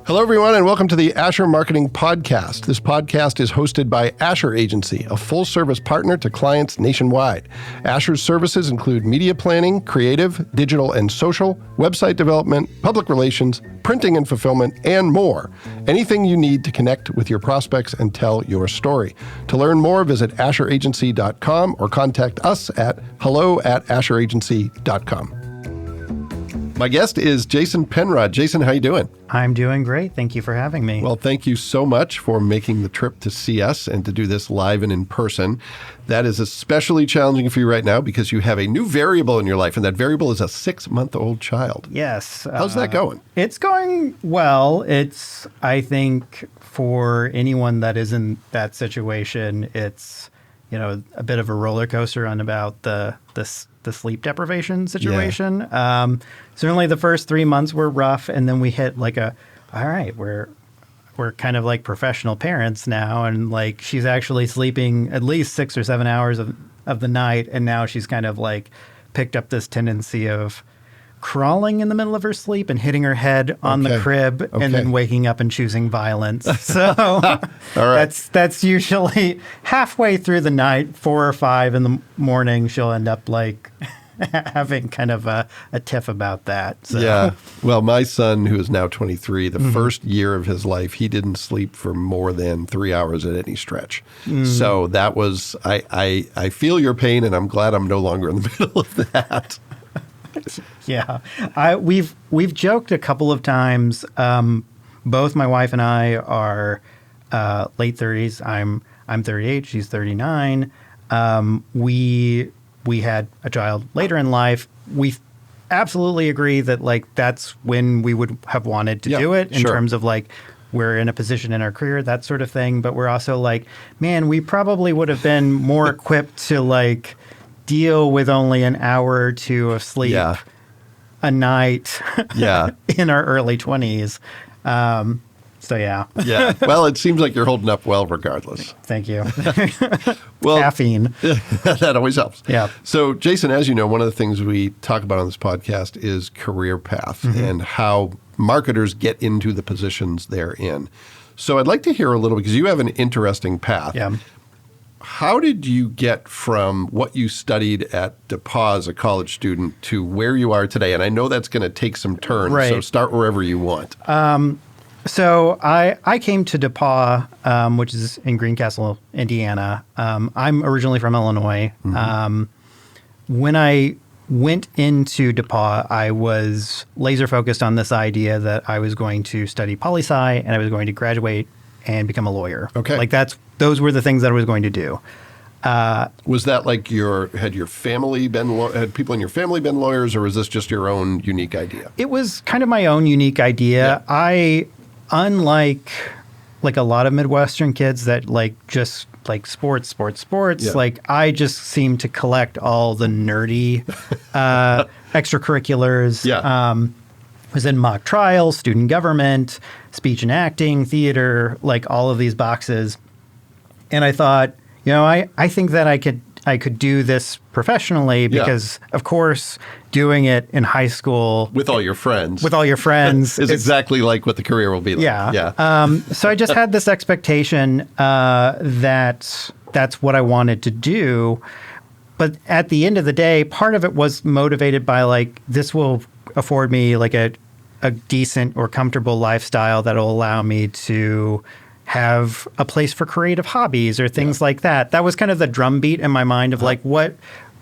Hello, everyone, and welcome to the Asher Marketing Podcast. This podcast is hosted by Asher Agency, a full-service partner to clients nationwide. Asher's services include media planning, creative, digital and social, website development, public relations, printing and fulfillment, and more. Anything you need to connect with your prospects and tell your story. To learn more, visit asheragency.com or contact us at hello@asheragency.com. My guest is Jason Penrod. Jason, how you doing? I'm doing great. Thank you for having me. Well, thank you so much for making the trip to see us and to do this live and in person. That is especially challenging for you right now because you have a new variable in your life, and that variable is a 6-month-old child. Yes. How's that going? It's going well. I think for anyone that is in that situation, it's, a bit of a roller coaster on about the sleep deprivation situation. Yeah. Certainly the first 3 months were rough, and then we hit all right, we're kind of like professional parents now, and like she's actually sleeping at least 6 or 7 hours of the night, and now she's kind of like picked up this tendency of crawling in the middle of her sleep and hitting her head on the crib and then waking up and choosing violence. So All right. that's usually halfway through the night, 4 or 5 in the morning, she'll end up like having kind of a tiff about that. So. Yeah. Well, my son, who is now 23, the first year of his life, he didn't sleep for more than 3 hours at any stretch. So that was, I feel your pain, and I'm glad I'm no longer in the middle of that. Yeah, we've joked a couple of times. Both my wife and I are late 30s. I'm 38. She's 39. We had a child later in life. We absolutely agree that like that's when we would have wanted to do it in terms of like we're in a position in our career, that sort of thing. But we're also like, man, we probably would have been more equipped to like deal with only an hour or two of sleep a night in our early 20s. So, yeah. Yeah. Well, it seems like you're holding up well regardless. Thank you. Well, caffeine. That always helps. Yeah. So, Jason, as you know, one of the things we talk about on this podcast is career path and how marketers get into the positions they're in. So I'd like to hear a little, because you have an interesting path. Yeah. How did you get from what you studied at DePauw as a college student to where you are today? And I know that's going to take some turns, so start wherever you want. So I came to DePauw, which is in Greencastle, Indiana. I'm originally from Illinois. When I went into DePauw, I was laser focused on this idea that I was going to study poli-sci and I was going to graduate and become a lawyer. Okay. Like those were the things that I was going to do. Was that like had people in your family been lawyers, or was this just your own unique idea? It was kind of my own unique idea. Yeah. Unlike like a lot of Midwestern kids that like just like sports, like I just seem to collect all the nerdy extracurriculars. Yeah. Was in mock trials, student government, speech and acting, theater, like all of these boxes. And I thought, I think that I could do this professionally because, of course, doing it in high school with all your friends is exactly like what the career will be like. Yeah. So I just had this expectation that that's what I wanted to do. But at the end of the day, part of it was motivated by like, this will afford me like a decent or comfortable lifestyle that will allow me to have a place for creative hobbies or things like that. That was kind of the drumbeat in my mind of like,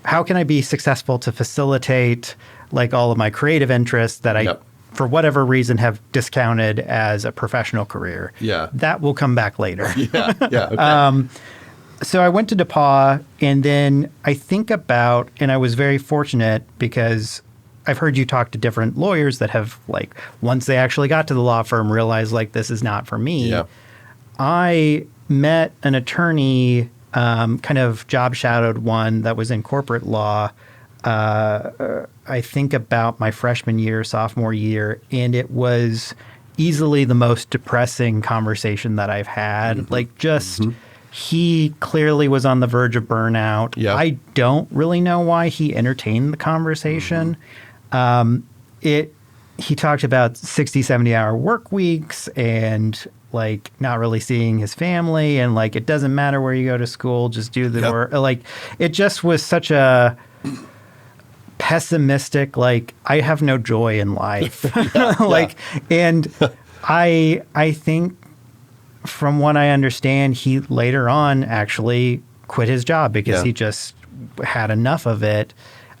how can I be successful to facilitate like all of my creative interests that I, for whatever reason, have discounted as a professional career. Yeah. That will come back later. Okay. So I went to DePauw, and then I think about, and I was very fortunate because I've heard you talk to different lawyers that have like, once they actually got to the law firm, realized like, this is not for me. Yeah. I met an attorney, kind of job shadowed one that was in corporate law, I think about my freshman year, sophomore year, and it was easily the most depressing conversation that I've had. Like just he clearly was on the verge of burnout. Yep. I don't really know why he entertained the conversation. he talked about 60, 70-hour work weeks and like not really seeing his family and like it doesn't matter where you go to school, just do the work. Like it just was such a pessimistic, like I have no joy in life. And I think from what I understand, he later on actually quit his job because he just had enough of it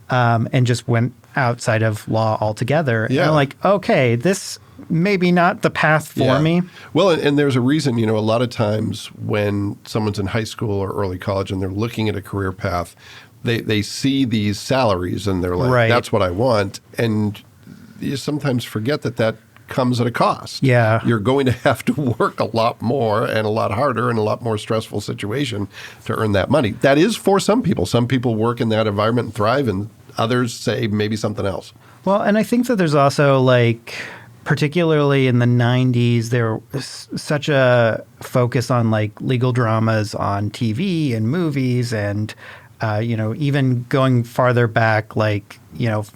and just went outside of law altogether. And I'm like, okay, this maybe not the path for me. Well, and there's a reason, a lot of times when someone's in high school or early college and they're looking at a career path, they see these salaries and they're like, that's what I want. And you sometimes forget that comes at a cost. Yeah. You're going to have to work a lot more and a lot harder and a lot more stressful situation to earn that money. That is for some people. Some people work in that environment and thrive, and others say maybe something else. Well, and I think that there's also like, particularly in the 90s, there was such a focus on like legal dramas on TV and movies and, even going farther back, like,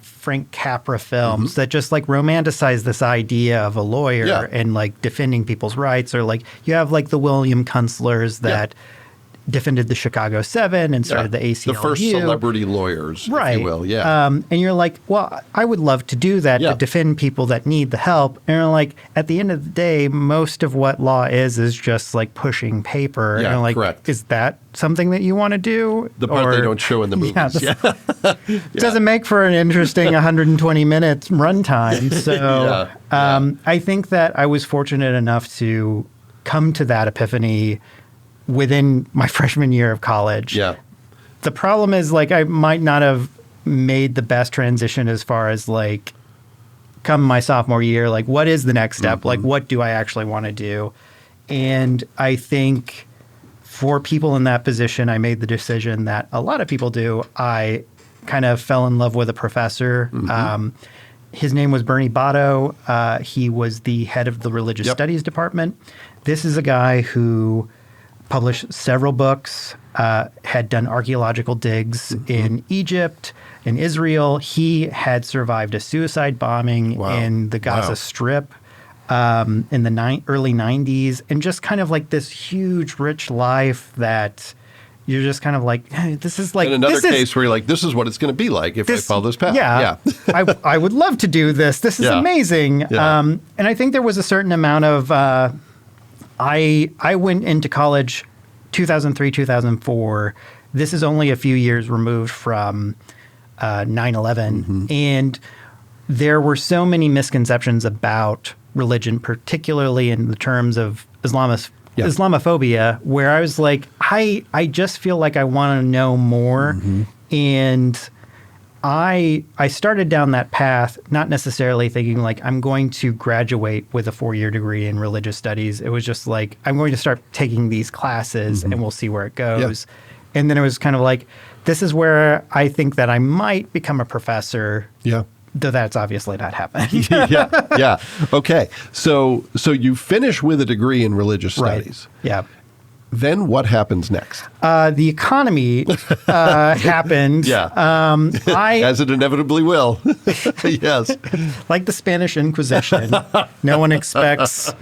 Frank Capra films that just like romanticize this idea of a lawyer and like defending people's rights, or like you have like the William Kunslers that defended the Chicago 7 and started the ACLU. The first celebrity lawyers, if you will. And you're like, well, I would love to do that to defend people that need the help. And you're like, at the end of the day, most of what law is just like pushing paper. Yeah, and like, correct. Is that something that you want to do? The part they don't show in the movies. Doesn't make for an interesting 120 minutes runtime. So I think that I was fortunate enough to come to that epiphany within my freshman year of college. Yeah. The problem is like I might not have made the best transition as far as like come my sophomore year, like what is the next step? Like what do I actually want to do? And I think for people in that position, I made the decision that a lot of people do. I kind of fell in love with a professor. His name was Bernie Botto. He was the head of the religious studies department. This is a guy who published several books, had done archaeological digs in Egypt, in Israel. He had survived a suicide bombing in the Gaza Strip in the early 90s, and just kind of like this huge, rich life that you're just kind of like, hey, this is like... In another case where you're like, this is what it's going to be like if I follow this path. Yeah. I would love to do this. This is amazing. Yeah. And I think there was a certain amount of... I went into college 2003, 2004. This is only a few years removed from 9/11. And there were so many misconceptions about religion, particularly in the terms of Islamophobia, where I was like, I just feel like I want to know more. And I started down that path, not necessarily thinking like I'm going to graduate with a 4-year degree in religious studies. It was just like, I'm going to start taking these classes and we'll see where it goes. And then it was kind of like, this is where I think that I might become a professor. Yeah. Though that's obviously not happening. Okay. So you finish with a degree in religious studies. Yeah. Then what happens next? The economy happened. As it inevitably will. Yes. Like the Spanish Inquisition. No one expects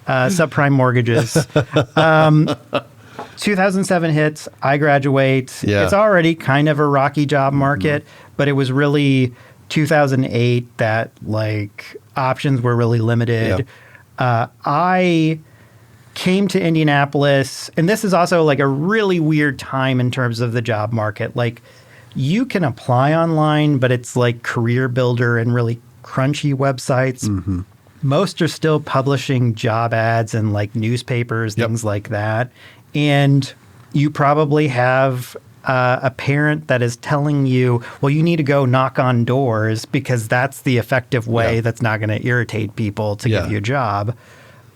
subprime mortgages. 2007 hits. I graduate. Yeah. It's already kind of a rocky job market, but it was really 2008 that like options were really limited. I came to Indianapolis, and this is also like a really weird time in terms of the job market. Like you can apply online, but it's like Career Builder and really crunchy websites. Most are still publishing job ads and like newspapers, things like that. And you probably have a parent that is telling you, well, you need to go knock on doors because that's the effective way that's not going to irritate people to give you a job.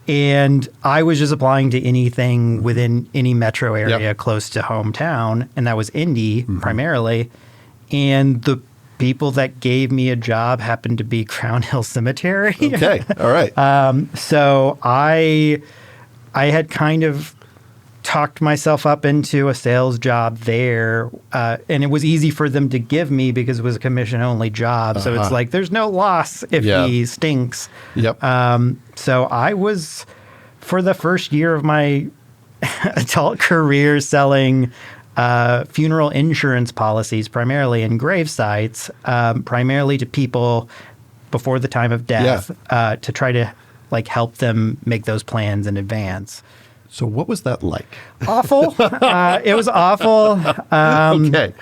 And I was just applying to anything within any metro area close to hometown, and that was Indy primarily. And the people that gave me a job happened to be Crown Hill Cemetery. Okay, all right. So I had kind of talked myself up into a sales job there. And it was easy for them to give me because it was a commission-only job. So it's like, there's no loss if he stinks. Yep. So I was, for the first year of my adult career, selling funeral insurance policies, primarily in grave sites, primarily to people before the time of death, to try to like help them make those plans in advance. So what was that like? Awful. It was awful. Okay.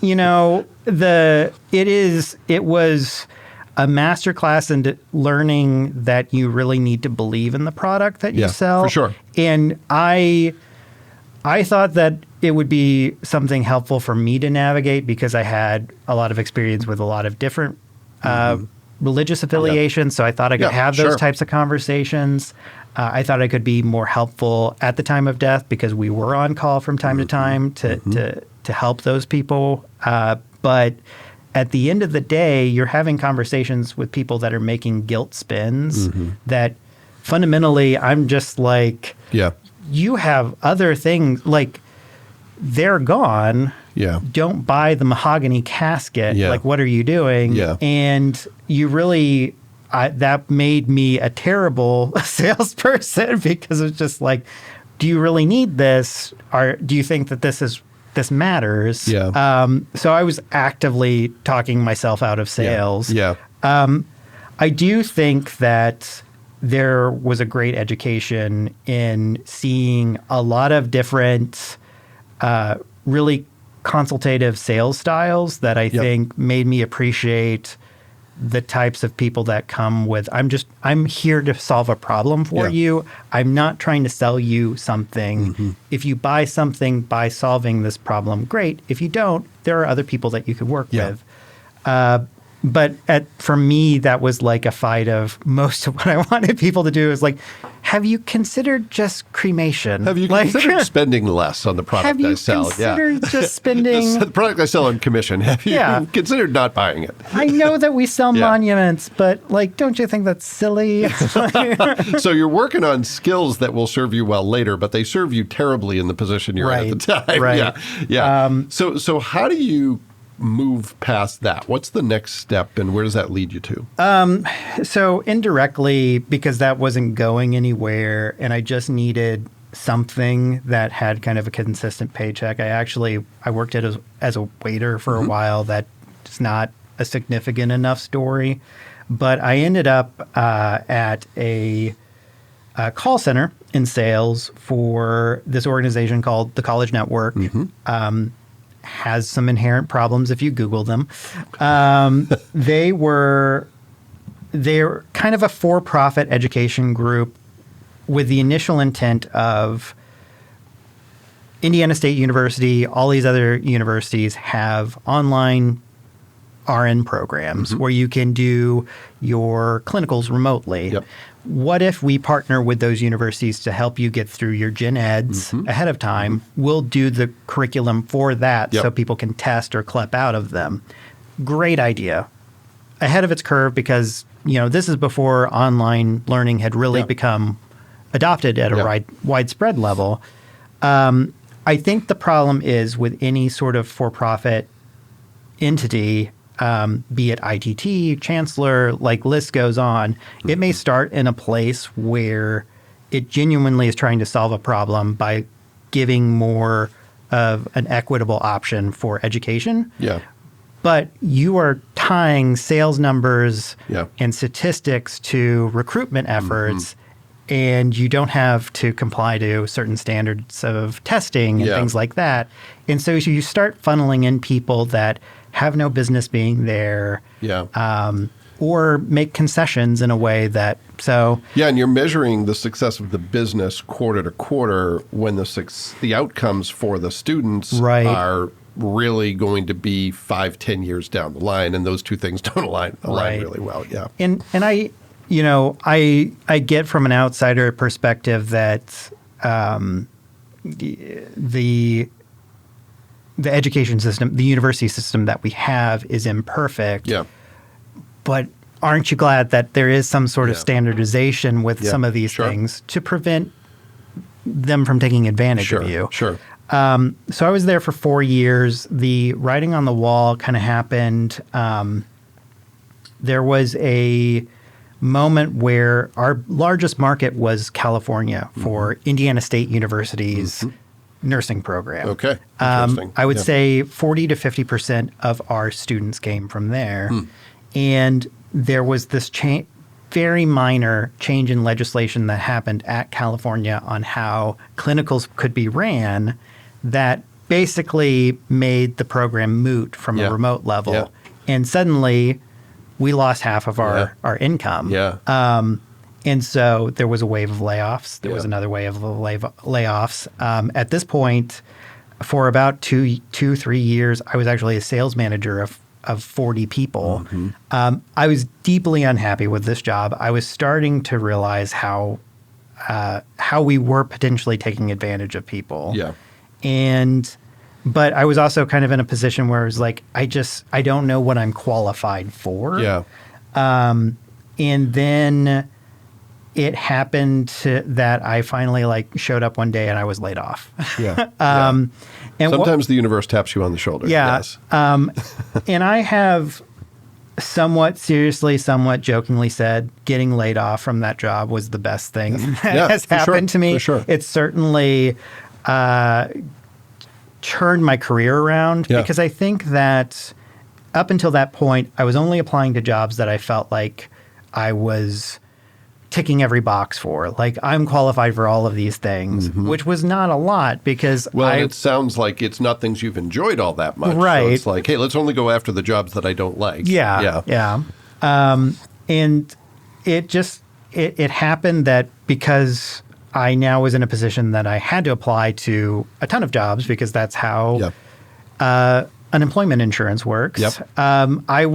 It was a masterclass in learning that you really need to believe in the product that you sell. For sure. And I thought that it would be something helpful for me to navigate because I had a lot of experience with a lot of different religious affiliations. So I thought I could have those types of conversations. I thought I could be more helpful at the time of death because we were on call from time to time to help those people. But at the end of the day, you're having conversations with people that are making guilt spins that fundamentally I'm just like, you have other things, like they're gone. Yeah. Don't buy the mahogany casket. Yeah. Like, what are you doing? Yeah. And you really, that made me a terrible salesperson because it's just like, do you really need this? Or do you think that this matters? Yeah. So I was actively talking myself out of sales. Yeah. I do think that there was a great education in seeing a lot of different, really consultative sales styles that I think made me appreciate the types of people that come with, I'm here to solve a problem for you. I'm not trying to sell you something. If you buy something by solving this problem, great. If you don't, there are other people that you could work with. But for me, that was like a fight of most of what I wanted people to do is like, have you considered just cremation? Have you considered spending less on the product I sell? Have you considered just spending... The product I sell on commission. Have you considered not buying it? I know that we sell monuments, but like, don't you think that's silly? So you're working on skills that will serve you well later, but they serve you terribly in the position you're at the time. Right. Yeah. So how do you move past that? What's the next step and where does that lead you to? So indirectly, because that wasn't going anywhere and I just needed something that had kind of a consistent paycheck. I worked as a waiter for a while. That's not a significant enough story. But I ended up at a call center in sales for this organization called the College Network. Has some inherent problems if you Google them. They're kind of a for-profit education group with the initial intent of Indiana State University, all these other universities have online RN programs where you can do your clinicals remotely. What if we partner with those universities to help you get through your gen eds ahead of time? We'll do the curriculum for that so people can test or CLEP out of them. Great idea. Ahead of its curve because, this is before online learning had really become adopted at a widespread level. I think the problem is with any sort of for-profit entity, be it ITT, Chancellor, like list goes on, it may start in a place where it genuinely is trying to solve a problem by giving more of an equitable option for education. But you are tying sales numbers and statistics to recruitment efforts, and you don't have to comply to certain standards of testing and things like that. And so you start funneling in people that have no business being there, or make concessions in a way that and you're measuring the success of the business quarter to quarter when the outcomes for the students are really going to be 5-10 years down the line, and those two things don't align really well. And I get from an outsider perspective that the education system, the university system that we have is imperfect. But aren't you glad that there is some sort of standardization with some of these things to prevent them from taking advantage of you. Sure. So I was there for 4 years. The writing on the wall kind of happened. There was a moment where our largest market was California for Indiana State University's nursing program. Okay. Interesting. I would say 40 to 50% of our students came from there. And there was this very minor change in legislation that happened at California on how clinicals could be ran that basically made the program moot from a remote level. Yeah. And suddenly we lost half of our income. Yeah. And so there was a wave of layoffs. There was another wave of layoffs. At this point, for about 3 years, I was actually a sales manager of 40 people. I was deeply unhappy with this job. I was starting to realize how we were potentially taking advantage of people. Yeah. But I was also kind of in a position where I was like, I don't know what I'm qualified for. Yeah. And then it happened that I finally showed up one day and I was laid off. Yeah. And sometimes the universe taps you on the shoulder. Yeah. Yes. And I have somewhat seriously, somewhat jokingly said getting laid off from that job was the best thing that has happened to me. For sure. It's certainly turned my career around because I think that up until that point, I was only applying to jobs that I felt like I was ticking every box for. Like, I'm qualified for all of these things, which was not a lot because it sounds like it's not things you've enjoyed all that much. Right. So it's like, hey, let's only go after the jobs that I don't like. Yeah. And it happened that because I now was in a position that I had to apply to a ton of jobs because that's how unemployment insurance works. I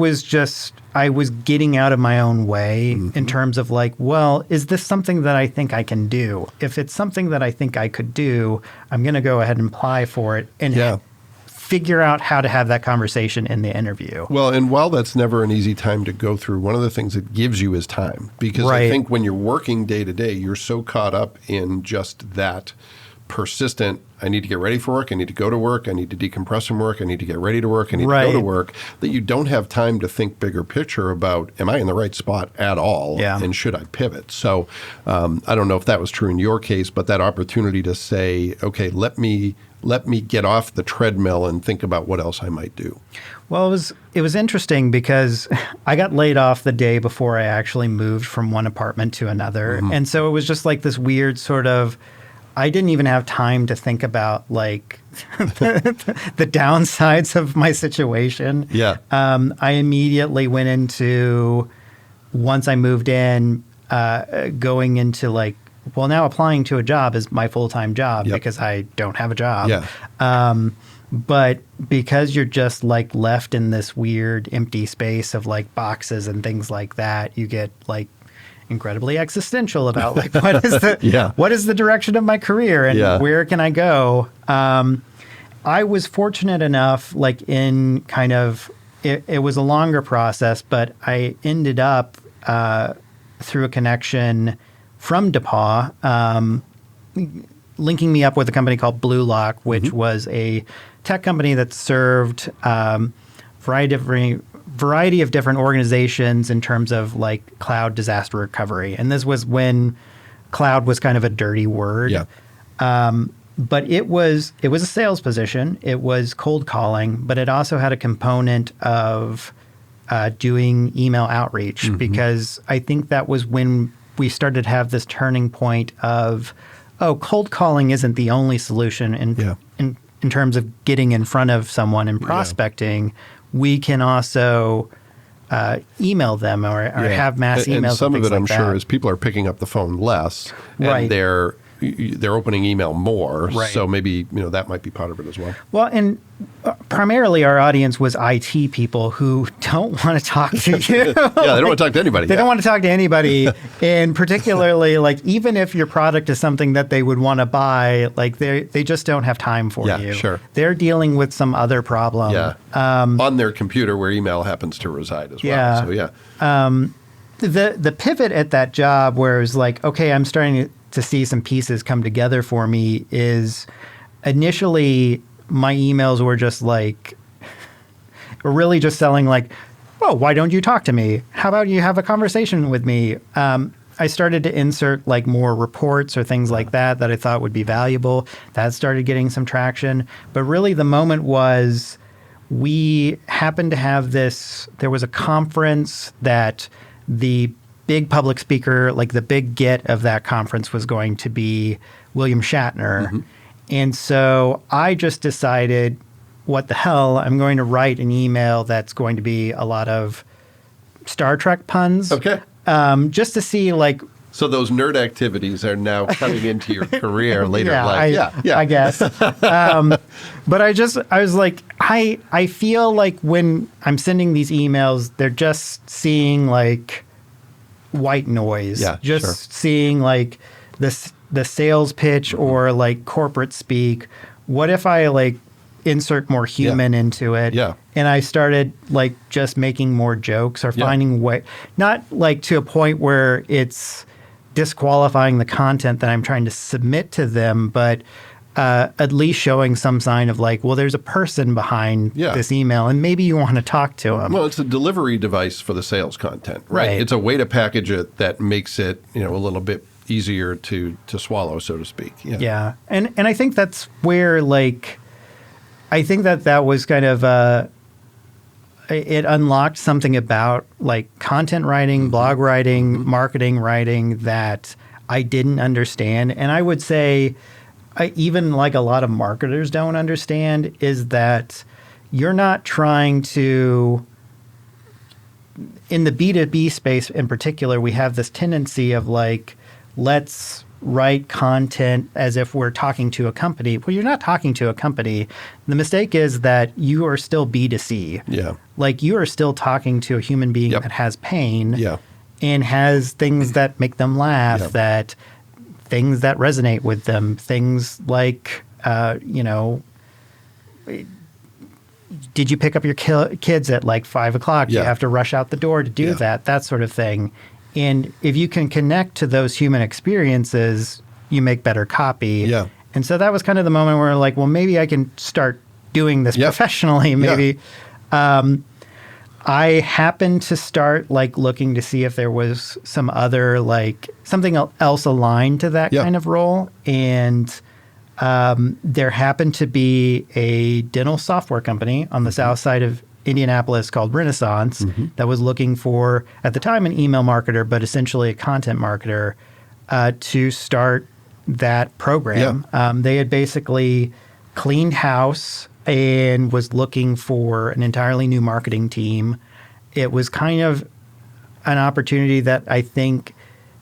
was getting out of my own way in terms of is this something that I think I can do? If it's something that I think I could do, I'm going to go ahead and apply for it and figure out how to have that conversation in the interview. Well, and while that's never an easy time to go through, one of the things it gives you is time. Because I think when you're working day to day, you're so caught up in just that persistent, I need to get ready for work, I need to go to work, I need to decompress from work, I need to get ready to work, I need to go to work, that you don't have time to think bigger picture about, am I in the right spot at all? And should I pivot? So I don't know if that was true in your case, but that opportunity to say, okay, let me get off the treadmill and think about what else I might do. Well, it was interesting because I got laid off the day before I actually moved from one apartment to another. And so it was just like this weird sort of, I didn't even have time to think about the downsides of my situation. Yeah. I immediately went into, once I moved in, going into now applying to a job is my full-time job because I don't have a job. Yeah. But because you're just left in this weird empty space of boxes and things like that, you get incredibly existential about what is the direction of my career and where can I go? I was fortunate enough, in kind of, it was a longer process, but I ended up through a connection from DePaul, linking me up with a company called Blue Lock, which was a tech company that served variety of different organizations in terms of cloud disaster recovery. And this was when cloud was kind of a dirty word. But it was a sales position. It was cold calling, but it also had a component of doing email outreach because I think that was when we started to have this turning point of, cold calling isn't the only solution in terms of getting in front of someone and prospecting. We can also email them or have mass emails. And some of it, I'm sure, that. is people are picking up the phone less, and they're opening email more. So maybe that might be part of it as well. Well, and primarily our audience was IT people who don't want to talk to you. They don't want to talk to anybody. They don't want to talk to anybody, and particularly even if your product is something that they would want to buy, they just don't have time for you. Sure. They're dealing with some other problem. On their computer where email happens to reside as well. So the pivot at that job where it was okay, I'm starting to to see some pieces come together for me is initially my emails were just like, really just selling like, oh, why don't you talk to me? How about you have a conversation with me? I started to insert like more reports or things like that I thought would be valuable. That started getting some traction. But really the moment was we happened to have there was a conference that the big public speaker, like the big get of that conference was going to be William Shatner. Mm-hmm. And so I just decided, what the hell, I'm going to write an email that's going to be a lot of Star Trek puns. Okay. Just to see like... So those nerd activities are now coming into your career later in life. I guess. But I was like, I feel like when I'm sending these emails, they're just seeing like white noise. Yeah, just seeing like the sales pitch or like corporate speak. What if I like insert more human into it? Yeah. And I started like just making more jokes or finding way, not like to a point where it's disqualifying the content that I'm trying to submit to them, but at least showing some sign of like, well, there's a person behind this email and maybe you want to talk to them. Well, it's a delivery device for the sales content, right? It's a way to package it that makes it, a little bit easier to swallow, so to speak. Yeah. And I think that's where like, I think that was kind of it unlocked something about like content writing, blog writing, marketing writing that I didn't understand. And I would say even like a lot of marketers don't understand is that you're not trying to, in the B2B space in particular, we have this tendency of like, let's write content as if we're talking to a company. Well, you're not talking to a company. The mistake is that you are still B2C. Yeah. Like you are still talking to a human being that has pain and has things that make them laugh, that things that resonate with them, things like, did you pick up your kids at like 5 o'clock? You have to rush out the door to do that sort of thing. And if you can connect to those human experiences, you make better copy. Yeah. And so that was kind of the moment where like, well, maybe I can start doing this professionally. Maybe. I happened to start like looking to see if there was some other like something else aligned to that kind of role. And there happened to be a dental software company on the south side of Indianapolis called Renaissance that was looking for, at the time, an email marketer, but essentially a content marketer to start that program. They had basically cleaned house and was looking for an entirely new marketing team. It was kind of an opportunity that I think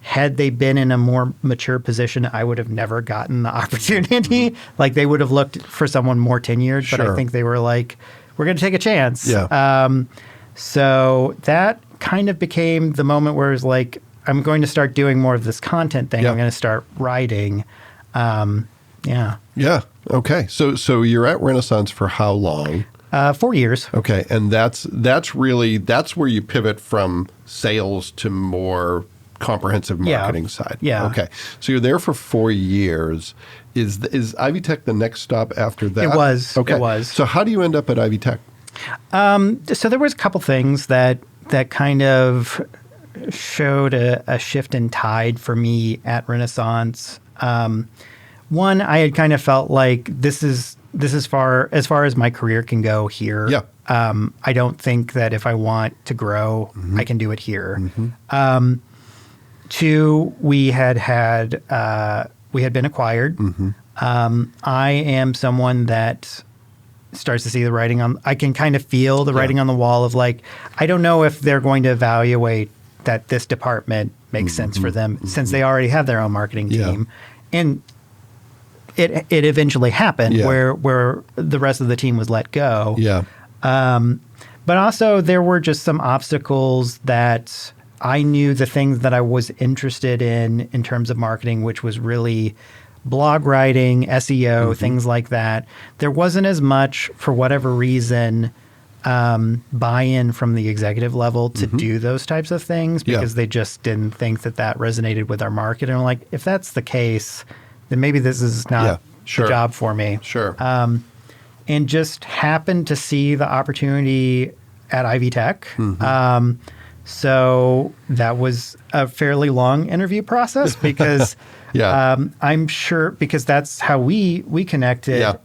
had they been in a more mature position, I would have never gotten the opportunity. Like they would have looked for someone more tenured, but I think they were like, we're going to take a chance. So that kind of became the moment where it was like, I'm going to start doing more of this content thing. I'm going to start writing. Okay. So you're at Renaissance for how long? 4 years. Okay. And that's where you pivot from sales to more comprehensive marketing side. Okay. So you're there for 4 years. Is Ivy Tech the next stop after that? It was. Okay. It was. So how do you end up at Ivy Tech? So there was a couple things that kind of showed a shift in tide for me at Renaissance. One, I had kind of felt like this is as far as my career can go here. I don't think that if I want to grow, I can do it here. Two, we had been acquired. I am someone that starts to see the writing on. I can kind of feel the writing on the wall of like, I don't know if they're going to evaluate that this department makes sense for them since they already have their own marketing team, and it eventually happened where the rest of the team was let go. But also there were just some obstacles that I knew the things that I was interested in terms of marketing, which was really blog writing, SEO, things like that. There wasn't as much, for whatever reason, buy-in from the executive level to do those types of things because they just didn't think that resonated with our market. And I'm like, if that's the case, then maybe this is not the job for me. Sure. And just happened to see the opportunity at Ivy Tech. So that was a fairly long interview process because I'm sure because that's how we connected.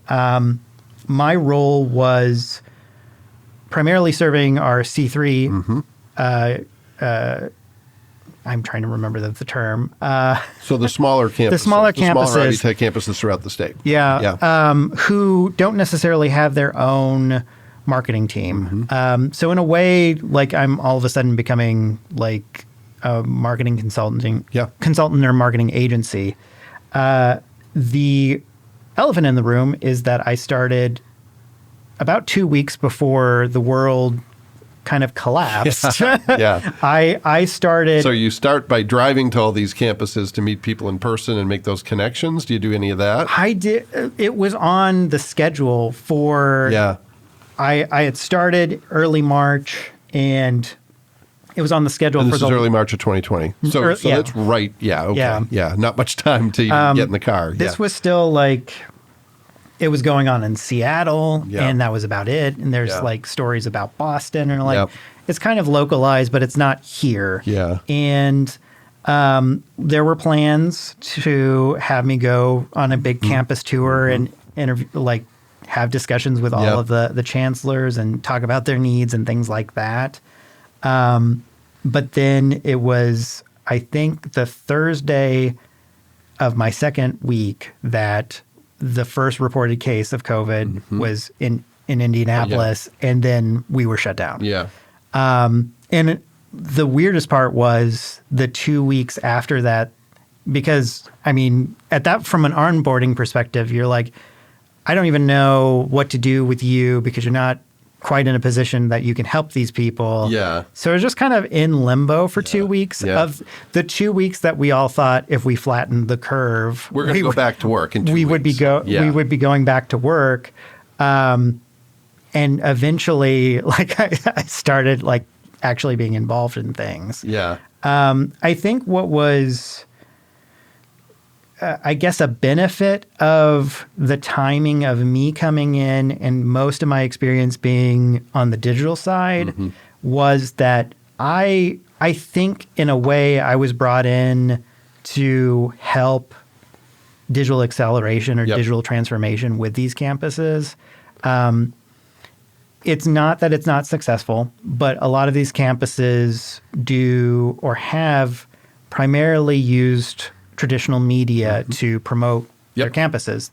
My role was primarily serving our C3. I'm trying to remember the term. So the smaller campuses. The smaller Ivy Tech campuses throughout the state. Who don't necessarily have their own marketing team. So in a way, like I'm all of a sudden becoming like a marketing consultant or marketing agency. The elephant in the room is that I started about 2 weeks before the world kind of collapsed. I started. So you start by driving to all these campuses to meet people in person and make those connections. Do you do any of that? I did. It was on the schedule for. I had started early March, and it was on the schedule and this is early March of 2020. So that's right. Not much time to even get in the car. This was still like. It was going on in Seattle, and that was about it. And there's like stories about Boston, and like it's kind of localized, but it's not here. And there were plans to have me go on a big campus tour and interview, like have discussions with all of the chancellors and talk about their needs and things like that. But then it was, I think, the Thursday of my second week that the first reported case of COVID was in Indianapolis, and then we were shut down. And the weirdest part was the 2 weeks after that, because, I mean, at that, from an onboarding perspective, you're like, I don't even know what to do with you because you're not quite in a position that you can help these people. So it was just kind of in limbo for 2 weeks. Of the 2 weeks that we all thought if we flattened the curve, we're going to go back to work in 2 weeks. We would be going back to work. And eventually, like I started like actually being involved in things. I think what was, I guess, a benefit of the timing of me coming in and most of my experience being on the digital side was that I think in a way I was brought in to help digital acceleration or digital transformation with these campuses. It's not that it's not successful, but a lot of these campuses do or have primarily used traditional media to promote their campuses.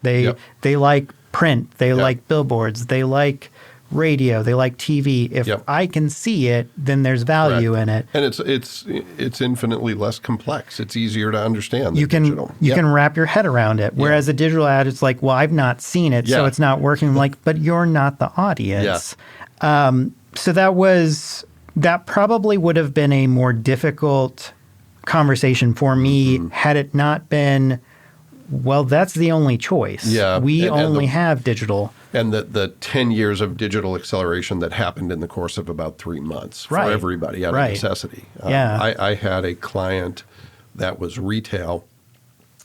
They like print, they like billboards, they like radio, they like TV. If I can see it, then there's value in it. And it's infinitely less complex. It's easier to understand. You can wrap your head around it. Whereas a digital ad, it's like, well, I've not seen it, so it's not working. Like, but you're not the audience. So that probably would have been a more difficult conversation for me had it not been, well, that's the only choice. We only have digital. And the 10 years of digital acceleration that happened in the course of about 3 months for everybody out of necessity. I had a client that was retail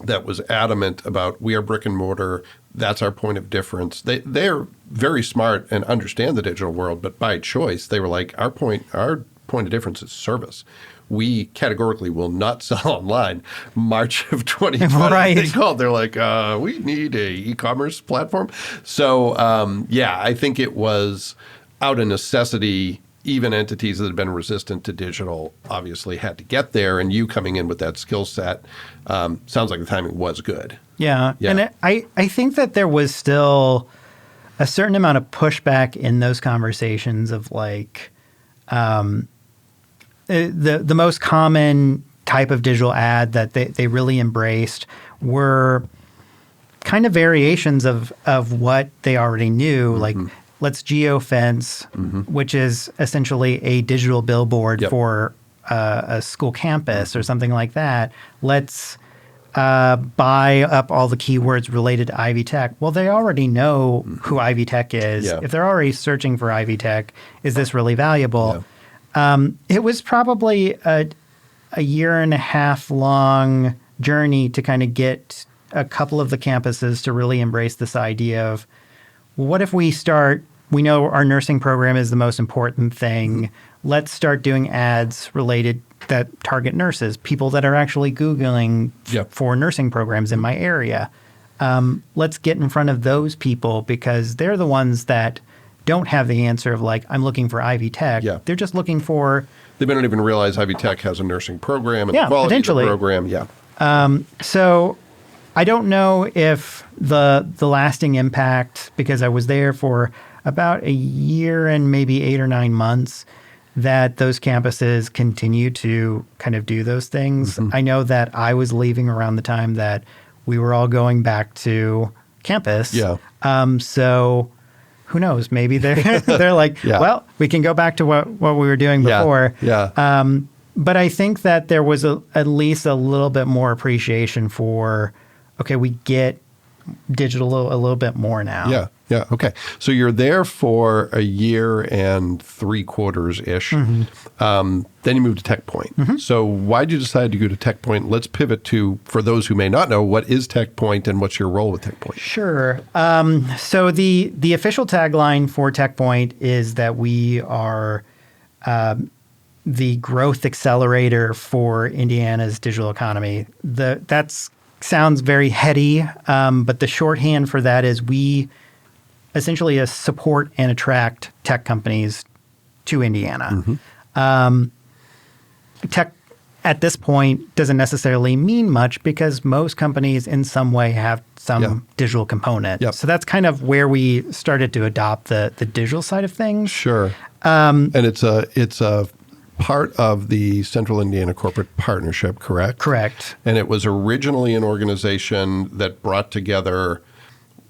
that was adamant about, we are brick and mortar. That's our point of difference. They're very smart and understand the digital world, but by choice, they were like, our point of difference is service. We categorically will not sell online. March of 2020, they called. They're like, we need a e-commerce platform. So, I think it was out of necessity. Even entities that had been resistant to digital obviously had to get there. And you coming in with that skill set, sounds like the timing was good. And I think that there was still a certain amount of pushback in those conversations of like, the most common type of digital ad that they really embraced were kind of variations of what they already knew. Like, let's geofence, which is essentially a digital billboard for a school campus or something like that. Let's buy up all the keywords related to Ivy Tech. Well, they already know who Ivy Tech is. Yeah. If they're already searching for Ivy Tech, is this really valuable? It was probably a year and a half long journey to kind of get a couple of the campuses to really embrace this idea of, well, what if we know our nursing program is the most important thing. Let's start doing ads related that target nurses, people that are actually Googling for nursing programs in my area. Let's get in front of those people because they're the ones that don't have the answer of like, I'm looking for Ivy Tech. Yeah. They're just looking for... They may not even realize Ivy Tech has a nursing program and the quality potentially. of the program. Yeah. So I don't know if the lasting impact, because I was there for about a year and maybe 8 or 9 months, that those campuses continue to kind of do those things. I know that I was leaving around the time that we were all going back to campus. Yeah. So who knows? Maybe they're like, well, we can go back to what we were doing before. Yeah. But I think that there was at least a little bit more appreciation for, okay, we get digital a little bit more now. Yeah. Yeah. Okay. So you're there for a year and 3/4-ish. Then you moved to Tech Point. So why did you decide to go to Tech Point? Let's pivot to, for those who may not know, what is Tech Point and what's your role with Tech Point? Sure. So the official tagline for Tech Point is that we are the growth accelerator for Indiana's digital economy. That sounds very heady, but the shorthand for that is we essentially support and attract tech companies to Indiana. Tech at this point doesn't necessarily mean much because most companies in some way have some digital component. So that's kind of where we started to adopt the digital side of things. Sure. And it's a part of the Central Indiana Corporate Partnership, correct? Correct. And it was originally an organization that brought together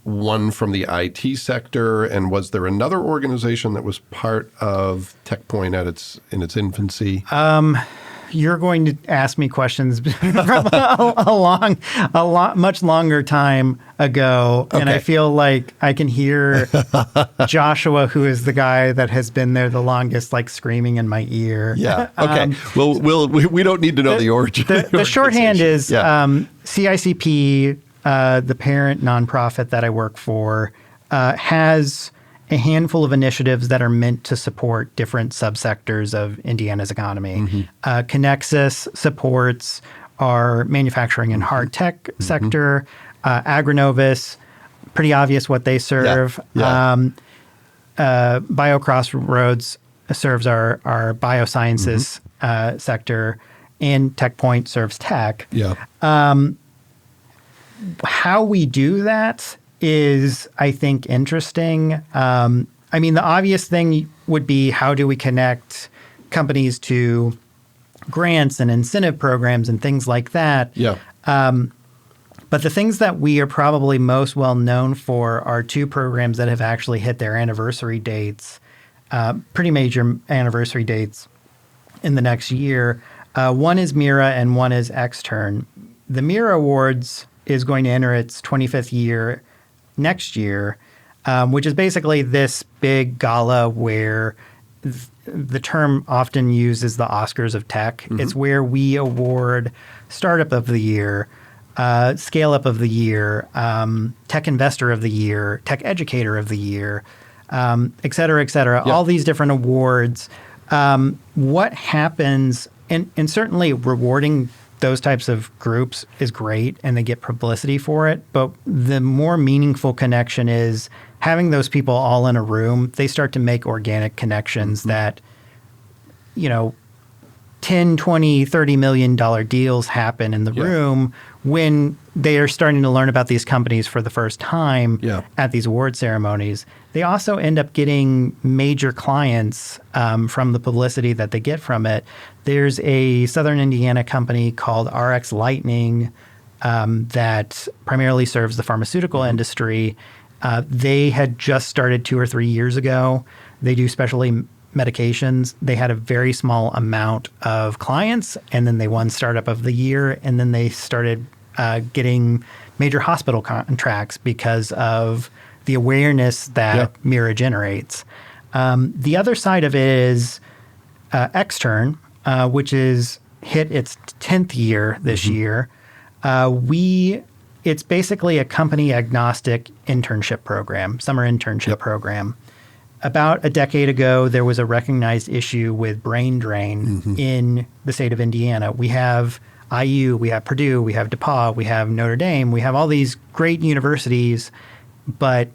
one from the IT sector, and was there another organization that was part of Tech Point in its infancy? You're going to ask me questions from much longer time ago, and I feel like I can hear Joshua, who is the guy that has been there the longest, like screaming in my ear. Yeah. Okay. We don't need to know the origin. The shorthand is CICP. The parent nonprofit that I work for has a handful of initiatives that are meant to support different subsectors of Indiana's economy. Connexus supports our manufacturing and hard tech sector. Agronovis, pretty obvious what they serve. BioCrossroads serves our biosciences sector, and Tech Point serves tech. How we do that is, I think, interesting. I mean, the obvious thing would be, how do we connect companies to grants and incentive programs and things like that? But the things that we are probably most well known for are 2 programs that have actually hit their anniversary dates, pretty major anniversary dates in the next year. One is Mira and one is Extern. The Mira Awards is going to enter its 25th year next year, which is basically this big gala where the term often used is the Oscars of tech. It's where we award Startup of the Year, Scale Up of the Year, Tech Investor of the Year, Tech Educator of the Year, et cetera, et cetera. All these different awards. What happens, and certainly rewarding those types of groups is great and they get publicity for it. But the more meaningful connection is having those people all in a room. They start to make organic connections that, 10, 20, $30 million deals happen in the room when they are starting to learn about these companies for the first time at these award ceremonies. They also end up getting major clients from the publicity that they get from it. There's a Southern Indiana company called RX Lightning that primarily serves the pharmaceutical industry. They had just started 2 or 3 years ago. They do specialty medications. They had a very small amount of clients, and then they won Startup of the Year, and then they started getting major hospital contracts because of the awareness that Mira generates. The other side of it is Extern, which is hit its 10th year this year. It's basically a company agnostic internship program, summer internship program. About a decade ago, there was a recognized issue with brain drain in the state of Indiana. We have IU, we have Purdue, we have DePauw, we have Notre Dame, we have all these great universities, but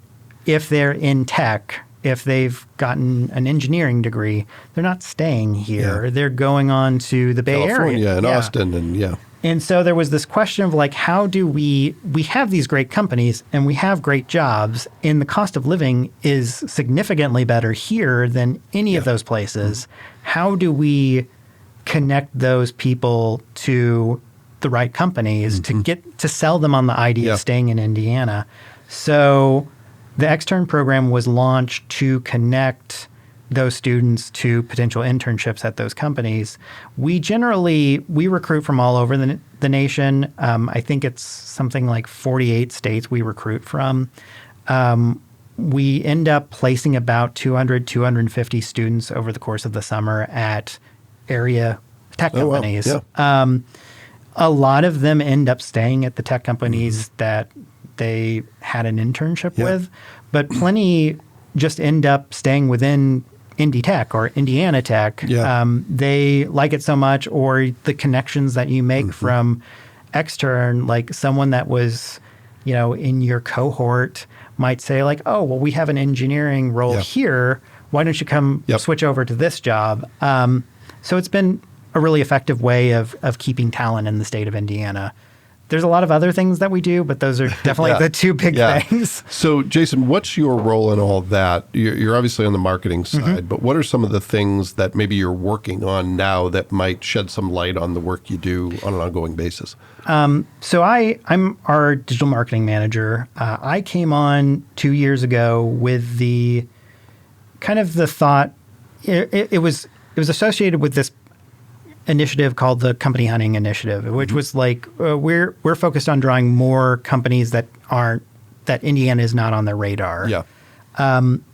if they're in tech, if they've gotten an engineering degree, they're not staying here. Yeah. They're going on to the Bay California Area. And Austin and And so there was this question of like, how do we have these great companies and we have great jobs and the cost of living is significantly better here than any of those places. How do we connect those people to the right companies to sell them on the idea of staying in Indiana? So the Extern program was launched to connect those students to potential internships at those companies. We recruit from all over the nation. I think it's something like 48 states we recruit from. We end up placing about 200, 250 students over the course of the summer at area tech companies. Wow. Yeah. A lot of them end up staying at the tech companies that they had an internship with, but plenty just end up staying within Indy Tech or Indiana Tech. Yeah. They like it so much, or the connections that you make from Extern, like someone that was, in your cohort might say like, oh, well, we have an engineering role here. Why don't you come switch over to this job? So it's been a really effective way of keeping talent in the state of Indiana. There's a lot of other things that we do, but those are definitely the two big things. So, Jason, what's your role in all of that? You're obviously on the marketing side, but what are some of the things that maybe you're working on now that might shed some light on the work you do on an ongoing basis? So I'm our digital marketing manager. I came on 2 years ago with the kind of the thought, it was associated with this initiative called the Company Hunting Initiative, which was like we're focused on drawing more companies that Indiana is not on their radar. Yeah.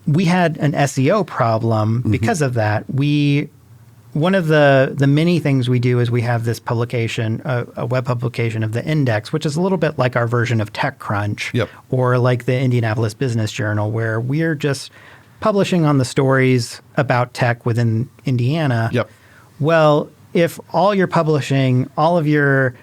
We had an SEO problem because of that. One of the many things we do is we have this publication, a web publication of the Index, which is a little bit like our version of TechCrunch or like the Indianapolis Business Journal, where we're just publishing on the stories about tech within Indiana. Yep. Well, if all you're publishing, all of your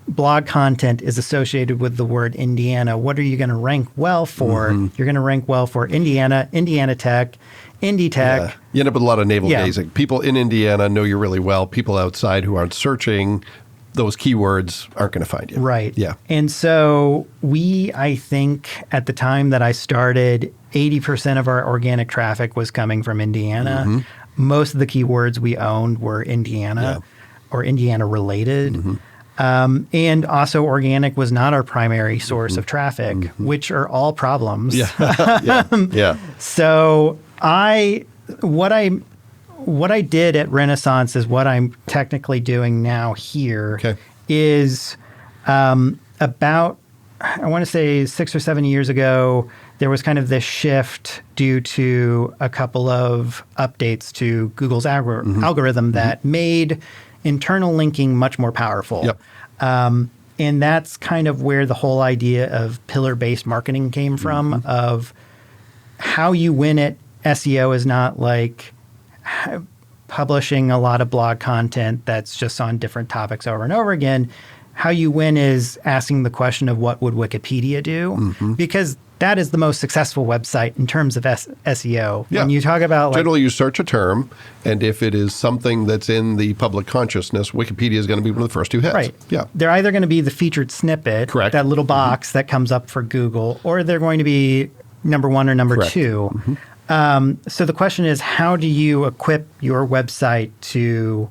blog content is associated with the word Indiana, what are you going to rank well for? You're going to rank well for Indiana, Indiana Tech, Indy Tech. Yeah. You end up with a lot of navel gazing. People in Indiana know you really well. People outside who aren't searching those keywords aren't going to find you. Right. Yeah. And so I think at the time that I started, 80% of our organic traffic was coming from Indiana. Most of the keywords we owned were Indiana or Indiana related. And also organic was not our primary source of traffic, which are all problems. So what I did at Renaissance is what I'm technically doing now here is about, I want to say 6 or 7 years ago, there was kind of this shift due to a couple of updates to Google's algorithm that made internal linking much more powerful. And that's kind of where the whole idea of pillar-based marketing came from, of how you win at SEO is not like publishing a lot of blog content that's just on different topics over and over again. How you win is asking the question of what would Wikipedia do? Because that is the most successful website in terms of SEO. Yeah. When you talk about generally, you search a term, and if it is something that's in the public consciousness, Wikipedia is going to be one of the first two hits. Right. Yeah. They're either going to be the featured snippet, that little box that comes up for Google, or they're going to be number one or number two. So the question is, how do you equip your website to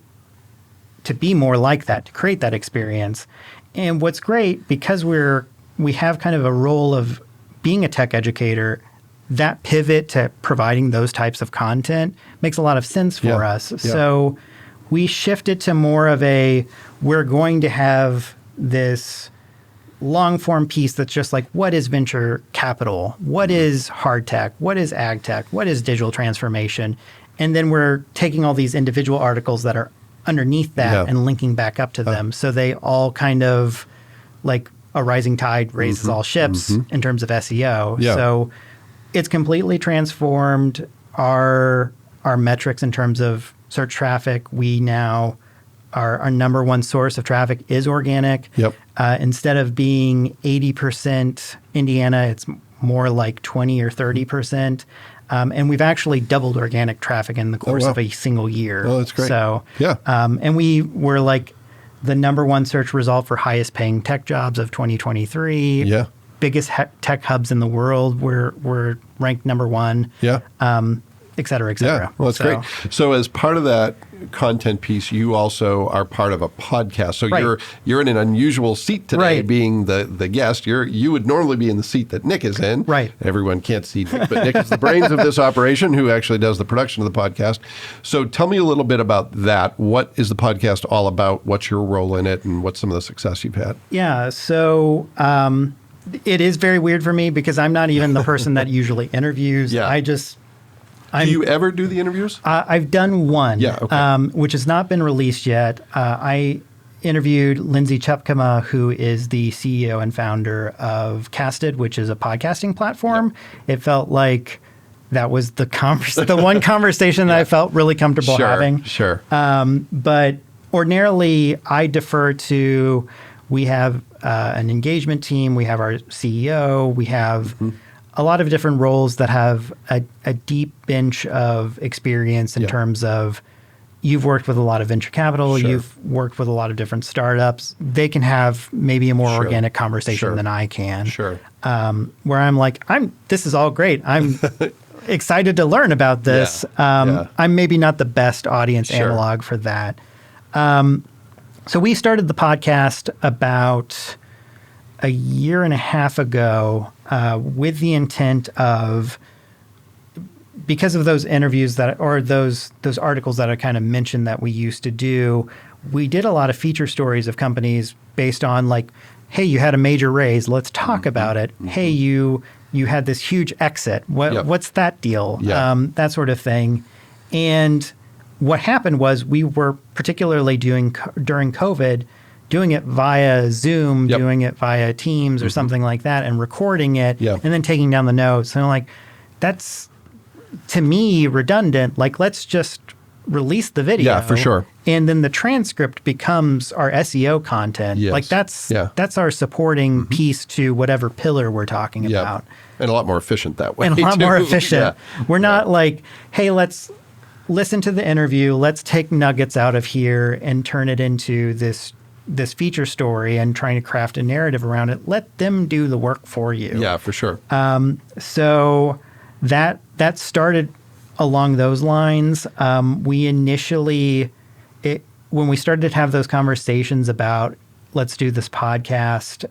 be more like that, to create that experience? And what's great, because we have kind of a role of being a tech educator, that pivot to providing those types of content makes a lot of sense for us. So we shifted to more of we're going to have this long form piece that's just like, what is venture capital? What is hard tech? What is ag tech? What is digital transformation? And then we're taking all these individual articles that are underneath that and linking back up to them. So they all kind of like a rising tide raises all ships in terms of SEO. Yeah. So it's completely transformed our metrics in terms of search traffic. We now, our number one source of traffic is organic. Yep. Instead of being 80% Indiana, it's more like 20 or 30%. And we've actually doubled organic traffic in the course of a single year. Oh, that's great. So, yeah. And we were like the number one search result for highest paying tech jobs of 2023. Yeah. Biggest tech hubs in the world. We're ranked number one. Yeah. Et cetera, et cetera. Yeah, well, that's great. So as part of that content piece, you also are part of a podcast. So you're in an unusual seat today, being the guest. You would normally be in the seat that Nick is in. Right. Everyone can't see Nick, but Nick is the brains of this operation who actually does the production of the podcast. So tell me a little bit about that. What is the podcast all about? What's your role in it, and what's some of the success you've had? Yeah, so it is very weird for me because I'm not even the person that usually interviews. Yeah. Do you ever do the interviews? I've done one, which has not been released yet. I interviewed Lindsay Chupkema, who is the CEO and founder of Casted, which is a podcasting platform. It felt like that was the one conversation that I felt really comfortable having. Sure. But ordinarily, I defer to, we have an engagement team, we have our CEO, we have a lot of different roles that have a deep bench of experience in terms of you've worked with a lot of venture capital, you've worked with a lot of different startups. They can have maybe a more organic conversation than I can. Sure. Where I'm like, this is all great. I'm excited to learn about this. I'm maybe not the best audience analog for that. So we started the podcast about a year and a half ago with the intent of, because of those interviews or those articles that I kind of mentioned that we used to do, we did a lot of feature stories of companies based on like, hey, you had a major raise, let's talk about it. Hey, you had this huge exit. What's that deal? That sort of thing. And what happened was we were particularly during COVID, doing it via Zoom, doing it via Teams or something like that, and recording it, and then taking down the notes. And I'm like, that's, to me, redundant. Like, let's just release the video. Yeah, for sure. And then the transcript becomes our SEO content. Yes. Like, that's our supporting piece to whatever pillar we're talking about. And a lot more efficient that way. And a lot more efficient. Yeah. We're not like, hey, let's listen to the interview, let's take nuggets out of here and turn it into this feature story and trying to craft a narrative around it. Let them do the work for you. Yeah, for sure. So that started along those lines. We initially, when we started to have those conversations about let's do this podcast,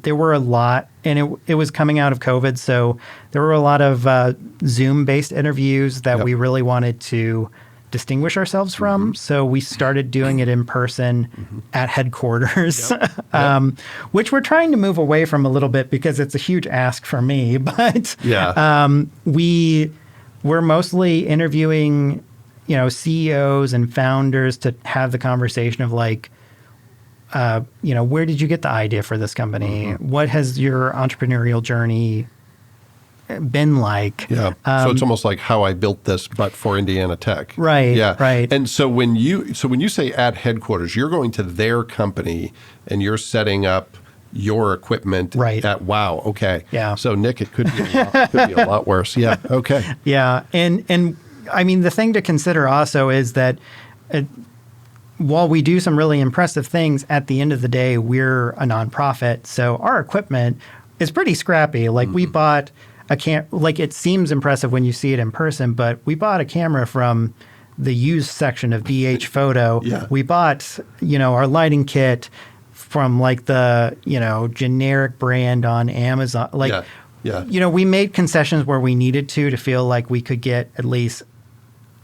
there were a lot, and it was coming out of COVID, so there were a lot of Zoom-based interviews that we really wanted to distinguish ourselves from. So we started doing it in person at headquarters, which we're trying to move away from a little bit because it's a huge ask for me. But we're mostly interviewing, CEOs and founders to have the conversation of like, where did you get the idea for this company? What has your entrepreneurial journey been like? So it's almost like how I built this, but for Indiana Tech. Right. Yeah. Right. And so when you say at headquarters, you're going to their company and you're setting up your equipment. Right. Wow. Okay. Yeah. So Nick, it could be a lot worse. Yeah. Okay. Yeah. And I mean, the thing to consider also is that while we do some really impressive things, at the end of the day, we're a nonprofit. So our equipment is pretty scrappy. Like we bought it seems impressive when you see it in person, but we bought a camera from the used section of BH Photo. We bought, our lighting kit from like the, generic brand on Amazon. Like, we made concessions where we needed to feel like we could get at least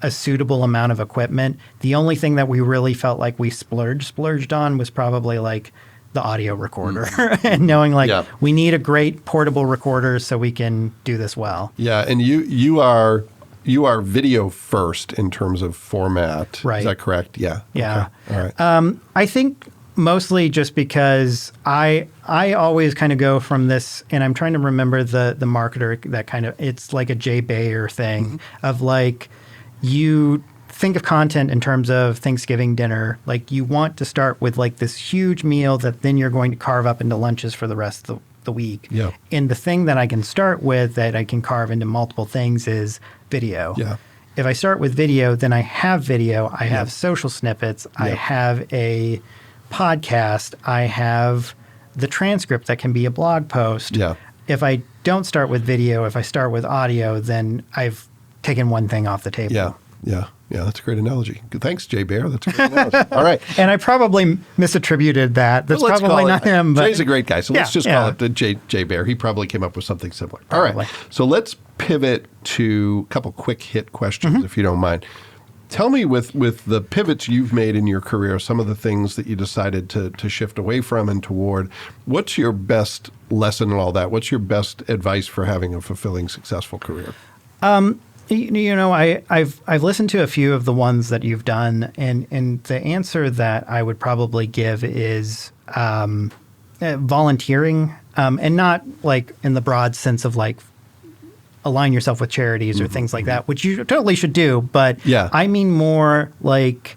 a suitable amount of equipment. The only thing that we really felt like we splurged on was probably like the audio recorder and knowing like we need a great portable recorder so we can do this well. Yeah, and you are video first in terms of format. Right. Is that correct? Yeah. Yeah. Okay. All right. I think mostly just because I always kind of go from this, and I'm trying to remember the marketer that kind of, it's like a Jay Bayer thing of like, you think of content in terms of Thanksgiving dinner. Like you want to start with like this huge meal that then you're going to carve up into lunches for the rest of the week. Yeah. And the thing that I can start with that I can carve into multiple things is video. Yeah. If I start with video, then I have video, I have social snippets, I have a podcast, I have the transcript that can be a blog post. Yeah. If I don't start with video, if I start with audio, then I've taken one thing off the table. Yeah. Yeah. Yeah, that's a great analogy. Thanks, Jay Baer. That's a great analogy. All right. And I probably misattributed that. That's probably not him. But Jay's a great guy, so let's just call it Jay Baer. He probably came up with something similar. Probably. All right. So let's pivot to a couple quick hit questions, if you don't mind. Tell me with the pivots you've made in your career, some of the things that you decided to shift away from and toward. What's your best lesson in all that? What's your best advice for having a fulfilling, successful career? You know, I've listened to a few of the ones that you've done, and the answer that I would probably give is volunteering, and not like in the broad sense of like align yourself with charities or things like that, which you totally should do. But I mean more like,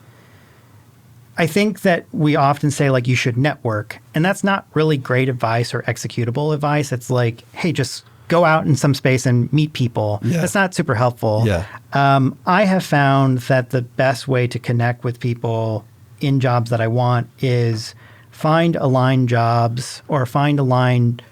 I think that we often say like you should network, and that's not really great advice or executable advice. It's like, hey, just go out in some space and meet people. Yeah. That's not super helpful. Yeah. I have found that the best way to connect with people in jobs that I want is find aligned jobs or find aligned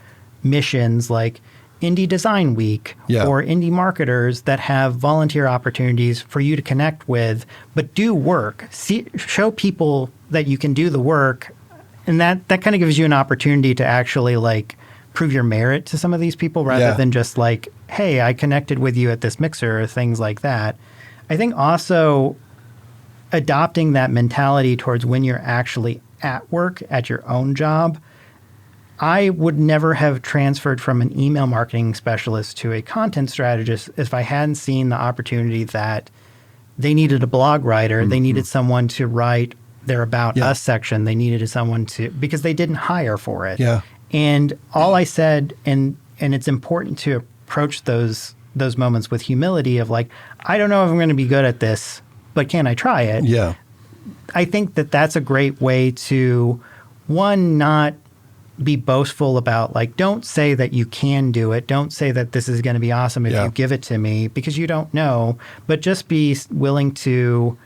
missions like Indie Design Week or Indie Marketers that have volunteer opportunities for you to connect with, but do work. Show people that you can do the work, and that kind of gives you an opportunity to actually like prove your merit to some of these people rather than just like, hey, I connected with you at this mixer or things like that. I think also adopting that mentality towards when you're actually at work at your own job. I would never have transferred from an email marketing specialist to a content strategist if I hadn't seen the opportunity that they needed a blog writer, they needed someone to write their About Us section, they needed someone to, because they didn't hire for it. Yeah. And all I said, and it's important to approach those moments with humility of like, I don't know if I'm going to be good at this, but can I try it? Yeah. I think that that's a great way to, one, not be boastful about like, don't say that you can do it. Don't say that this is going to be awesome if you give it to me, because you don't know, but just be willing to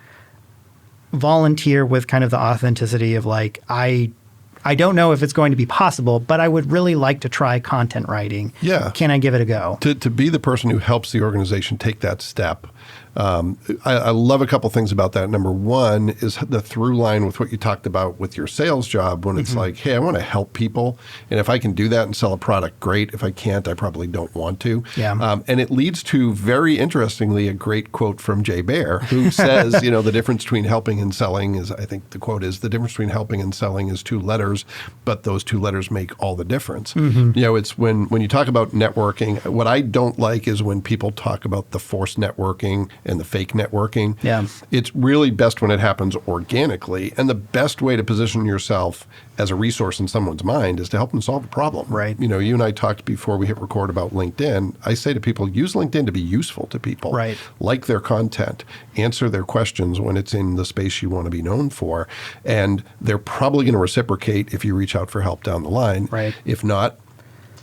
volunteer with kind of the authenticity of like, I don't know if it's going to be possible, but I would really like to try content writing. Yeah. Can I give it a go? To be the person who helps the organization take that step. I love a couple things about that. Number one is the through line with what you talked about with your sales job when it's like, hey, I want to help people. And if I can do that and sell a product, great. If I can't, I probably don't want to. Yeah. And it leads to, very interestingly, a great quote from Jay Baer, who says, the difference between helping and selling is, I think the quote is, the difference between helping and selling is 2 letters, but those 2 letters make all the difference. It's when you talk about networking, what I don't like is when people talk about the forced networking and the fake networking. Yeah. It's really best when it happens organically. And the best way to position yourself as a resource in someone's mind is to help them solve a problem. Right. You and I talked before we hit record about LinkedIn. I say to people, use LinkedIn to be useful to people. Right. Like their content, answer their questions when it's in the space you want to be known for. And they're probably going to reciprocate if you reach out for help down the line. Right. If not,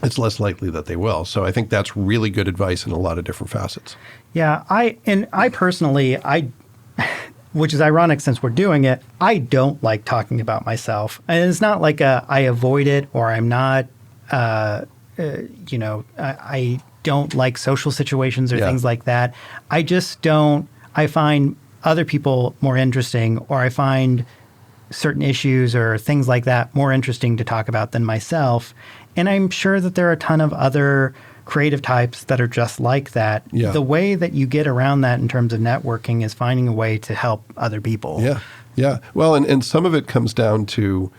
it's less likely that they will. So I think that's really good advice in a lot of different facets. Yeah, I personally, which is ironic since we're doing it, I don't like talking about myself. And it's not like I avoid it or I'm not, I don't like social situations or things like that. I just don't, I find other people more interesting, or I find certain issues or things like that more interesting to talk about than myself. And I'm sure that there are a ton of other creative types that are just like that. Yeah. The way that you get around that in terms of networking is finding a way to help other people. Yeah. Yeah. Well, and some of it comes down to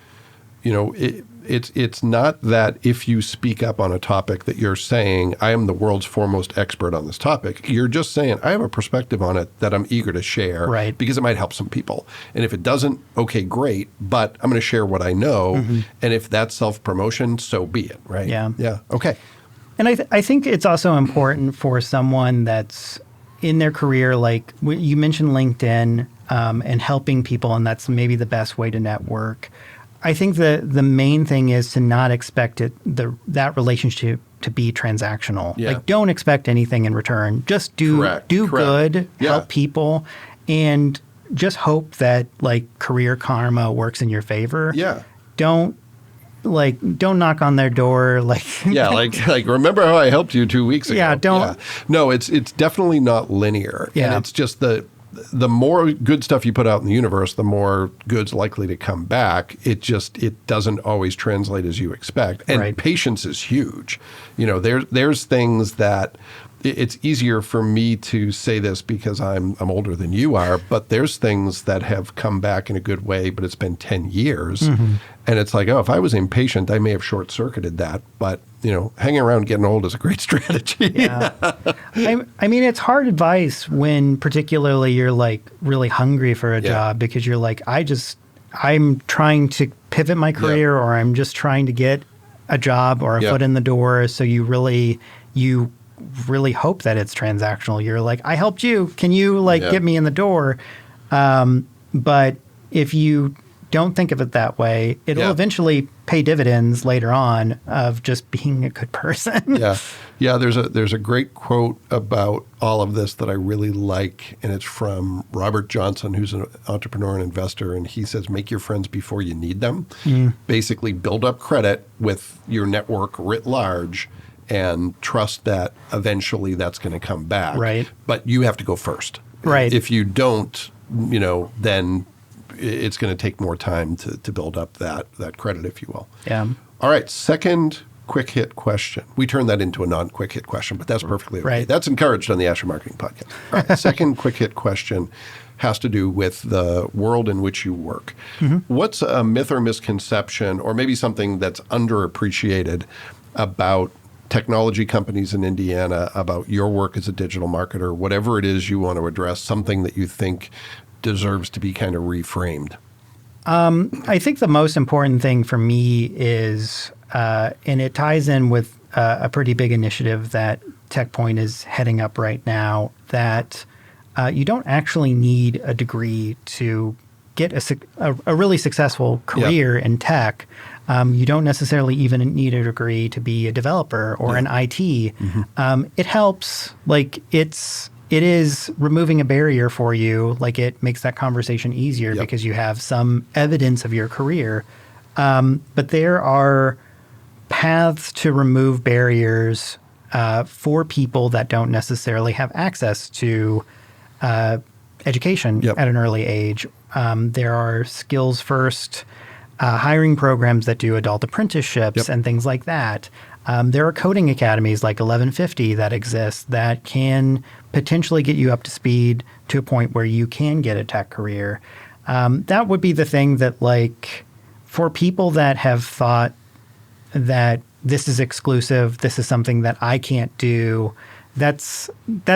it's not that if you speak up on a topic that you're saying, I am the world's foremost expert on this topic. You're just saying, I have a perspective on it that I'm eager to share because it might help some people. And if it doesn't, okay, great, but I'm going to share what I know. And if that's self-promotion, so be it, right? Yeah. Yeah. Okay. And I think it's also important for someone that's in their career, like you mentioned LinkedIn and helping people, and that's maybe the best way to network. I think the main thing is to not expect that relationship to be transactional. Yeah. Like, don't expect anything in return. Just do good, help people, and just hope that like career karma works in your favor. Yeah. Don't knock on their door like like remember how I helped you 2 weeks ago. Yeah. No, it's definitely not linear. Yeah. And it's just the more good stuff you put out in the universe, the more good's likely to come back. It doesn't always translate as you expect. And patience is huge. There's things that it's easier for me to say this because I'm older than you are, but there's things that have come back in a good way, but it's been 10 years. And it's like, if I was impatient, I may have short-circuited that. But, hanging around getting old is a great strategy. Yeah. I mean, it's hard advice when particularly you're like really hungry for a job because you're like, I'm trying to pivot my career or I'm just trying to get a job or a foot in the door. So you really hope that it's transactional. You're like, I helped you. Can you get me in the door? But if you don't think of it that way, it'll eventually pay dividends later on of just being a good person. Yeah. There's a great quote about all of this that I really like, and it's from Robert Johnson, who's an entrepreneur and investor, and he says, make your friends before you need them. Basically, build up credit with your network writ large and trust that eventually that's going to come back. Right. But you have to go first. Right. If you don't, then it's going to take more time to build up that credit, if you will. Yeah. All right. Second quick hit question. We turned that into a non-quick hit question, but that's perfectly okay. Right. That's encouraged on the Asher Marketing Podcast. All right. Second quick hit question has to do with the world in which you work. What's a myth or misconception, or maybe something that's underappreciated about technology companies in Indiana, about your work as a digital marketer, whatever it is you want to address, something that you think deserves to be kind of reframed? I think the most important thing for me is, and it ties in with a pretty big initiative that TechPoint is heading up right now, that you don't actually need a degree to get a really successful career in tech. You don't necessarily even need a degree to be a developer or an IT. It helps. It is removing a barrier for you. It makes that conversation easier because you have some evidence of your career. But there are paths to remove barriers for people that don't necessarily have access to education at an early age. There are skills first hiring programs that do adult apprenticeships and things like that. There are coding academies like 1150 that exist that can potentially get you up to speed to a point where you can get a tech career. That would be the thing that, for people that have thought that this is exclusive, this is something that I can't do, that's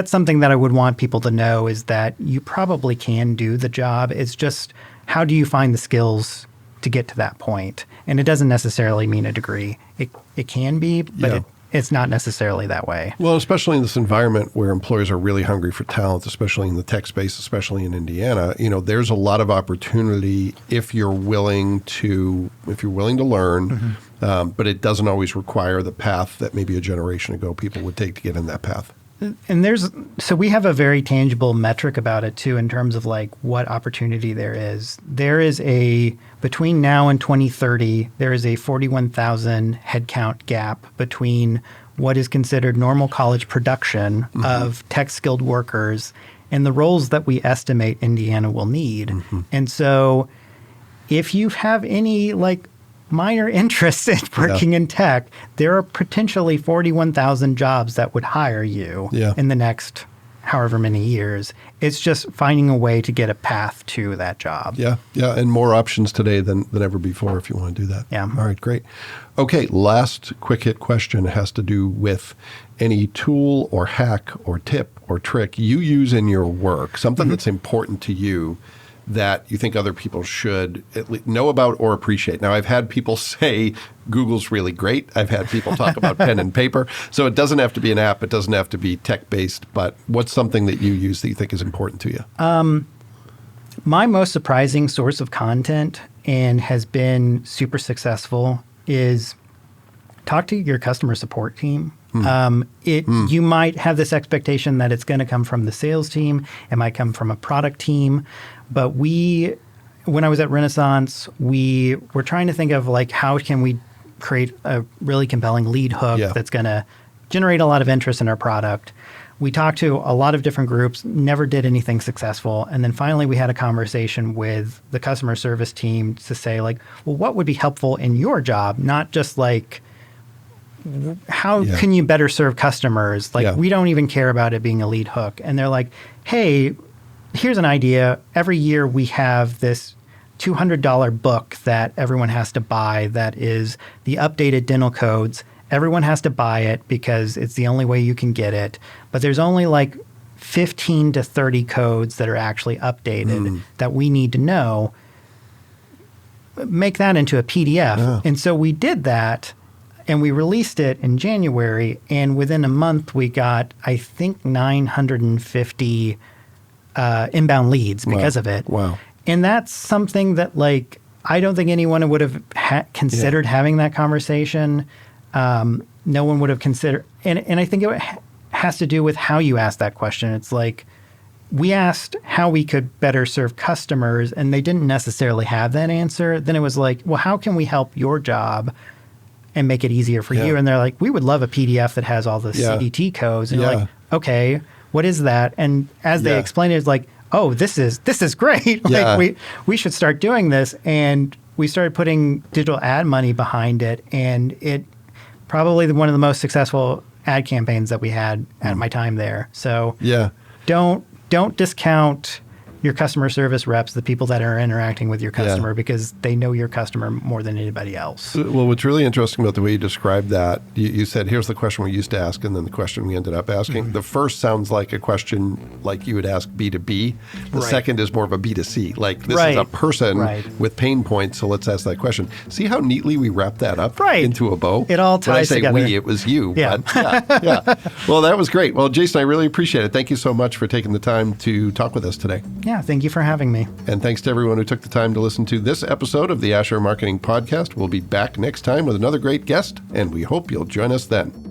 something that I would want people to know, is that you probably can do the job. It's just, how do you find the skills to get to that point? And it doesn't necessarily mean a degree. It can be, but it's not necessarily that way. Well, especially in this environment where employers are really hungry for talent, especially in the tech space, especially in Indiana, there's a lot of opportunity if you're willing to learn, but it doesn't always require the path that maybe a generation ago people would take to get in that path. And so we have a very tangible metric about it too, in terms of what opportunity there is. There is between now and 2030, there is a 41,000 headcount gap between what is considered normal college production of tech skilled workers and the roles that we estimate Indiana will need. And so if you have any minor interest in working in tech, there are potentially 41,000 jobs that would hire you in the next however many years. It's just finding a way to get a path to that job. Yeah, and more options today than ever before if you want to do that. Yeah. All right, great. Okay, last quick hit question has to do with any tool or hack or tip or trick you use in your work, something that's important to you that you think other people should at least know about or appreciate. Now, I've had people say Google's really great. I've had people talk about pen and paper. So it doesn't have to be an app. It doesn't have to be tech-based. But what's something that you use that you think is important to you? My most surprising source of content and has been super successful is talk to your customer support team. You might have this expectation that it's going to come from the sales team. It might come from a product team. But when I was at Renaissance, we were trying to think of like, how can we create a really compelling lead hook that's going to generate a lot of interest in our product. We talked to a lot of different groups, never did anything successful. And then finally we had a conversation with the customer service team to say like, well, what would be helpful in your job? Not just like, how can you better serve customers? Like, we don't even care about it being a lead hook. And they're like, hey, here's an idea. Every year we have this $200 book that everyone has to buy that is the updated dental codes. Everyone has to buy it because it's the only way you can get it. But there's only like 15 to 30 codes that are actually updated that we need to know. Make that into a PDF. Yeah. And so we did that. And we released it in January, and within a month, we got, I think, 950 inbound leads because of it. Wow. And that's something that, like, I don't think anyone would have considered having that conversation. No one would have considered. And I think it has to do with how you ask that question. It's like, we asked how we could better serve customers, and they didn't necessarily have that answer. Then it was like, well, how can we help your job and make it easier for you? And they're like, we would love a PDF that has all the CDT codes. And you're like, okay, what is that? And as they explained it, it's like, oh, this is great. Like we should start doing this. And we started putting digital ad money behind it. And it probably one of the most successful ad campaigns that we had at my time there. So don't discount your customer service reps, the people that are interacting with your customer, because they know your customer more than anybody else. Well, what's really interesting about the way you described that, you said, here's the question we used to ask, and then the question we ended up asking. The first sounds like a question like you would ask B2B. The second is more of a B2C. Like, this is a person with pain points, so let's ask that question. See how neatly we wrap that up into a bow? It all ties together. When I say we, it was you. Yeah. But Well, that was great. Well, Jason, I really appreciate it. Thank you so much for taking the time to talk with us today. Yeah, thank you for having me. And thanks to everyone who took the time to listen to this episode of the Asher Marketing Podcast. We'll be back next time with another great guest, and we hope you'll join us then.